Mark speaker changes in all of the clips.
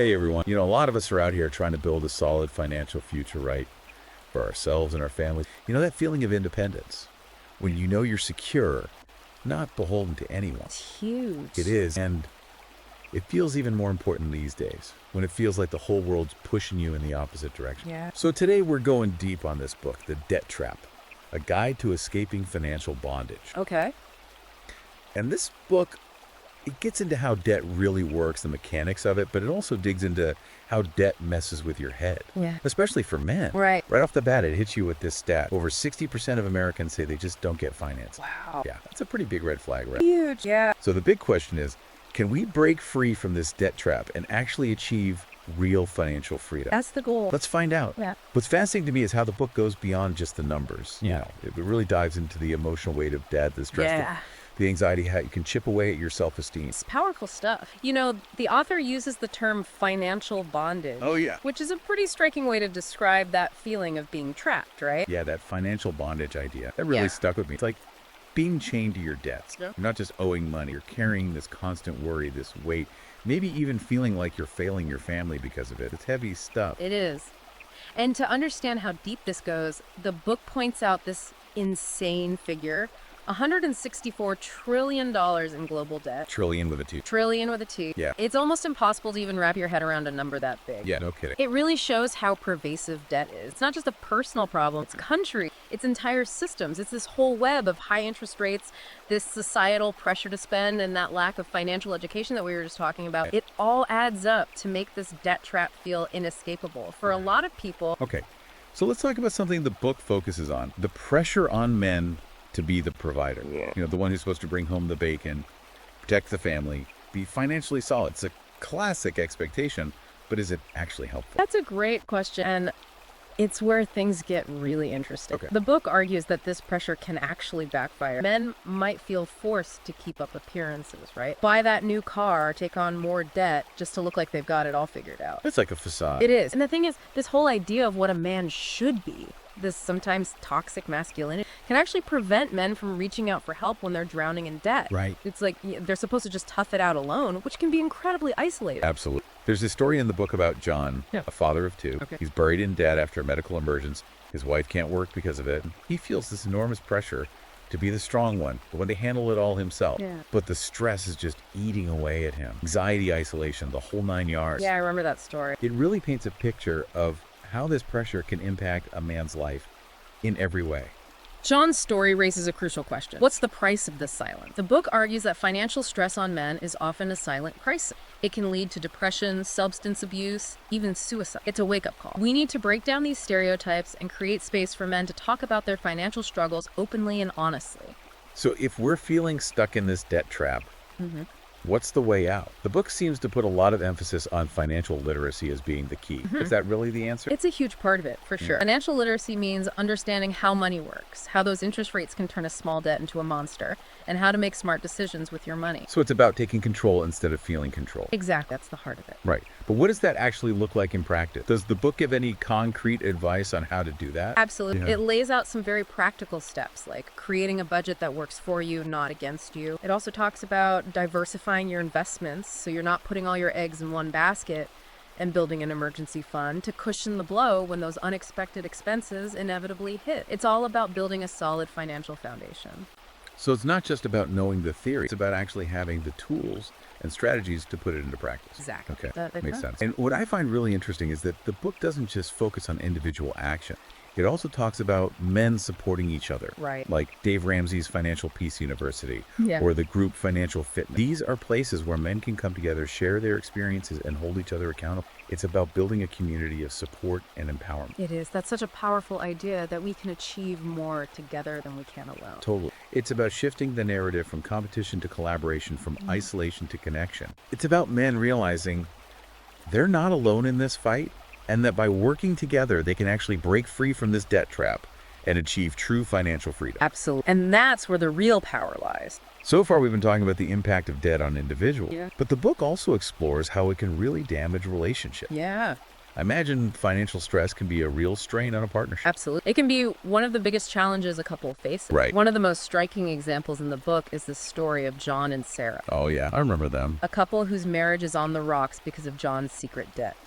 Speaker 1: Hey everyone. A lot of us are out here trying to build a solid financial future, right? For ourselves and our families. That feeling of independence. When you're secure, not beholden to anyone.
Speaker 2: It's huge.
Speaker 1: It is. And it feels even more important these days, when it feels like the whole world's pushing you in the opposite direction.
Speaker 2: Yeah.
Speaker 1: So today we're going deep on this book, The Debt Trap, a guide to escaping financial bondage.
Speaker 2: Okay.
Speaker 1: And this book, it gets into how debt really works, the mechanics of it, but it also digs into how debt messes with your head.
Speaker 2: Yeah.
Speaker 1: Especially for men.
Speaker 2: Right.
Speaker 1: Right off the bat, it hits you with this stat. Over 60% of Americans say they just don't get financing.
Speaker 2: Wow.
Speaker 1: Yeah, that's a pretty big red flag, right?
Speaker 2: Huge. Yeah.
Speaker 1: So the big question is, can we break free from this debt trap and actually achieve real financial freedom?
Speaker 2: That's the goal.
Speaker 1: Let's find out.
Speaker 2: Yeah.
Speaker 1: What's fascinating to me is how the book goes beyond just the numbers. It really dives into the emotional weight of debt, the stress,
Speaker 2: Yeah.
Speaker 1: the anxiety, how you can chip away at your self-esteem.
Speaker 2: It's powerful stuff. The author uses the term financial bondage.
Speaker 1: Oh, yeah.
Speaker 2: Which is a pretty striking way to describe that feeling of being trapped, right?
Speaker 1: Yeah, that financial bondage idea, that really
Speaker 2: Yeah.
Speaker 1: stuck with me. It's like being chained to your debts.
Speaker 2: Yeah.
Speaker 1: You're not just owing money, you're carrying this constant worry, this weight, maybe even feeling like you're failing your family because of it. It's heavy stuff.
Speaker 2: It is. And to understand how deep this goes, the book points out this insane figure. $164 trillion in global debt.
Speaker 1: Trillion with a T.
Speaker 2: Trillion with a T.
Speaker 1: Yeah.
Speaker 2: It's almost impossible to even wrap your head around a number that big.
Speaker 1: Yeah, no kidding.
Speaker 2: It really shows how pervasive debt is. It's not just a personal problem, it's country, it's entire systems. It's this whole web of high interest rates, this societal pressure to spend, and that lack of financial education that we were just talking about. It all adds up to make this debt trap feel inescapable. For a lot of people...
Speaker 1: Okay, so let's talk about something the book focuses on. The pressure on men to be the provider.
Speaker 2: Yeah.
Speaker 1: The one who's supposed to bring home the bacon, protect the family, be financially solid. It's a classic expectation, but is it actually helpful?
Speaker 2: That's a great question, and it's where things get really interesting.
Speaker 1: Okay.
Speaker 2: The book argues that this pressure can actually backfire. Men might feel forced to keep up appearances, right? Buy that new car, take on more debt just to look like they've got it all figured out.
Speaker 1: It's like a facade.
Speaker 2: It is. And the thing is, this whole idea of what a man should be, this sometimes toxic masculinity, can actually prevent men from reaching out for help when they're drowning in debt.
Speaker 1: Right.
Speaker 2: It's like they're supposed to just tough it out alone, which can be incredibly isolating.
Speaker 1: Absolutely. There's a story in the book about John,
Speaker 2: Yeah.
Speaker 1: a father of two.
Speaker 2: Okay.
Speaker 1: He's buried in debt after a medical emergence. His wife can't work because of it. He feels this enormous pressure to be the strong one, the one to handle it all himself.
Speaker 2: Yeah.
Speaker 1: But the stress is just eating away at him. Anxiety, isolation, the whole 9 yards.
Speaker 2: Yeah, I remember that story.
Speaker 1: It really paints a picture of how this pressure can impact a man's life in every way.
Speaker 2: John's story raises a crucial question. What's the price of this silence? The book argues that financial stress on men is often a silent crisis. It can lead to depression, substance abuse, even suicide. It's a wake-up call. We need to break down these stereotypes and create space for men to talk about their financial struggles openly and honestly.
Speaker 1: So if we're feeling stuck in this debt trap, what's the way out? The book seems to put a lot of emphasis on financial literacy as being the key. Is that really the answer?
Speaker 2: It's a huge part of it, for sure. Financial literacy means understanding how money works, how those interest rates can turn a small debt into a monster, and how to make smart decisions with your money.
Speaker 1: So it's about taking control instead of feeling control.
Speaker 2: Exactly. That's the heart of it.
Speaker 1: Right. But what does that actually look like in practice? Does the book give any concrete advice on how to do that?
Speaker 2: Absolutely.
Speaker 1: Yeah.
Speaker 2: It lays out some very practical steps, like creating a budget that works for you, not against you. It also talks about diversifying your investments so you're not putting all your eggs in one basket, and building an emergency fund to cushion the blow when those unexpected expenses inevitably hit. It's all about building a solid financial foundation.
Speaker 1: So it's not just about knowing the theory. It's about actually having the tools and strategies to put it into practice.
Speaker 2: Exactly.
Speaker 1: Okay,
Speaker 2: That makes
Speaker 1: makes
Speaker 2: sense.
Speaker 1: sense. And what I find really interesting is that the book doesn't just focus on individual action. It also talks about men supporting each other.
Speaker 2: Right.
Speaker 1: Like Dave Ramsey's Financial Peace University
Speaker 2: Yeah.
Speaker 1: or the group Financial Fitness. These are places where men can come together, share their experiences, and hold each other accountable. It's about building a community of support and empowerment.
Speaker 2: It is. That's such a powerful idea that we can achieve more together than we can alone.
Speaker 1: Totally. It's about shifting the narrative from competition to collaboration, from isolation to connection. It's about men realizing they're not alone in this fight, and that by working together, they can actually break free from this debt trap and achieve true financial freedom.
Speaker 2: Absolutely. And that's where the real power lies.
Speaker 1: So far, we've been talking about the impact of debt on individuals,
Speaker 2: Yeah.
Speaker 1: but the book also explores how it can really damage relationships.
Speaker 2: Yeah.
Speaker 1: I imagine financial stress can be a real strain on a partnership.
Speaker 2: Absolutely. It can be one of the biggest challenges a couple faces.
Speaker 1: Right.
Speaker 2: One of the most striking examples in the book is the story of John and Sarah,
Speaker 1: Oh, yeah. I remember them.
Speaker 2: a couple whose marriage is on the rocks because of John's secret debt.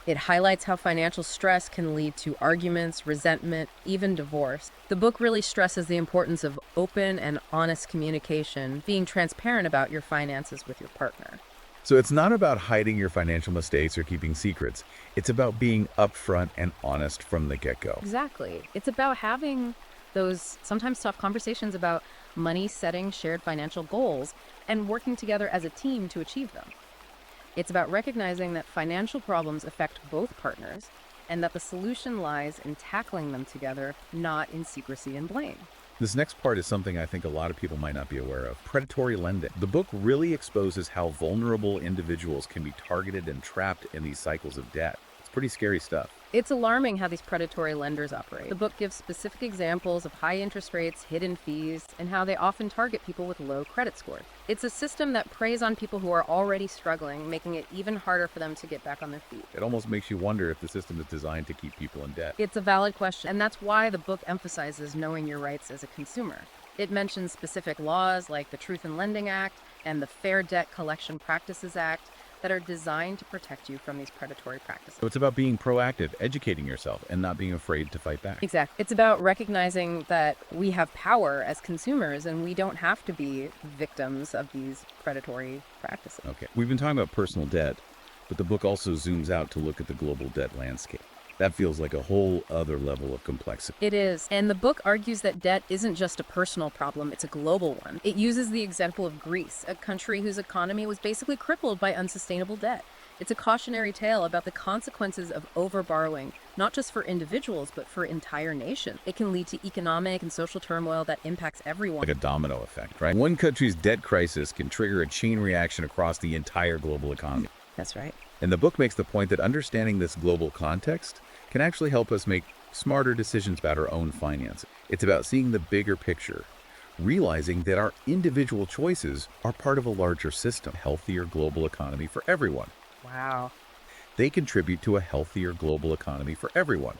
Speaker 2: It highlights how financial stress can lead to arguments, resentment, even divorce. The book really stresses the importance of open and honest communication, being transparent about your finances with your partner.
Speaker 1: So it's not about hiding your financial mistakes or keeping secrets. It's about being upfront and honest from the get-go.
Speaker 2: Exactly. It's about having those sometimes tough conversations about money, setting shared financial goals, and working together as a team to achieve them. It's about recognizing that financial problems affect both partners and that the solution lies in tackling them together, not in secrecy and blame.
Speaker 1: This next part is something I think a lot of people might not be aware of. Predatory lending. The book really exposes how vulnerable individuals can be targeted and trapped in these cycles of debt. It's pretty scary stuff.
Speaker 2: It's alarming how these predatory lenders operate. The book gives specific examples of high interest rates, hidden fees, and how they often target people with low credit scores. It's a system that preys on people who are already struggling, making it even harder for them to get back on their feet.
Speaker 1: It almost makes you wonder if the system is designed to keep people in debt.
Speaker 2: It's a valid question, and that's why the book emphasizes knowing your rights as a consumer. It mentions specific laws like the Truth in Lending Act and the Fair Debt Collection Practices Act that are designed to protect you from these predatory practices.
Speaker 1: So it's about being proactive, educating yourself, and not being afraid to fight back.
Speaker 2: Exactly. It's about recognizing that we have power as consumers and we don't have to be victims of these predatory practices.
Speaker 1: Okay, we've been talking about personal debt, but the book also zooms out to look at the global debt landscape. That feels like a whole other level of complexity.
Speaker 2: It is. And the book argues that debt isn't just a personal problem, it's a global one. It uses the example of Greece, a country whose economy was basically crippled by unsustainable debt. It's a cautionary tale about the consequences of overborrowing, not just for individuals, but for entire nations. It can lead to economic and social turmoil that impacts everyone.
Speaker 1: Like a domino effect, right? One country's debt crisis can trigger a chain reaction across the entire global economy.
Speaker 2: That's right.
Speaker 1: And the book makes the point that understanding this global context can actually help us make smarter decisions about our own finances. It's about seeing the bigger picture, realizing that our individual choices are part of a larger system, healthier global economy for everyone.
Speaker 2: Wow.
Speaker 1: They contribute to a healthier global economy for everyone.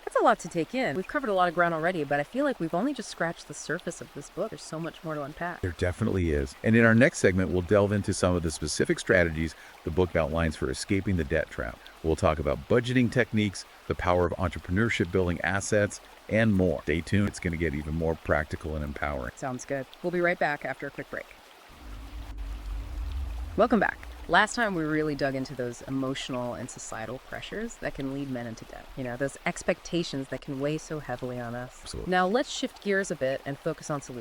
Speaker 2: That's a lot to take in. We've covered a lot of ground already, but I feel like we've only just scratched the surface of this book. There's so much more to unpack.
Speaker 1: There definitely is. And in our next segment, we'll delve into some of the specific strategies the book outlines for escaping the debt trap. We'll talk about budgeting techniques, the power of entrepreneurship building assets, and more. Stay tuned. It's going to get even more practical and empowering.
Speaker 2: Sounds good. We'll be right back after a quick break. Welcome back. Last time we really dug into those emotional and societal pressures that can lead men into debt. You know, those expectations that can weigh so heavily on us.
Speaker 1: Absolutely.
Speaker 2: Now let's shift gears a bit and focus on solutions.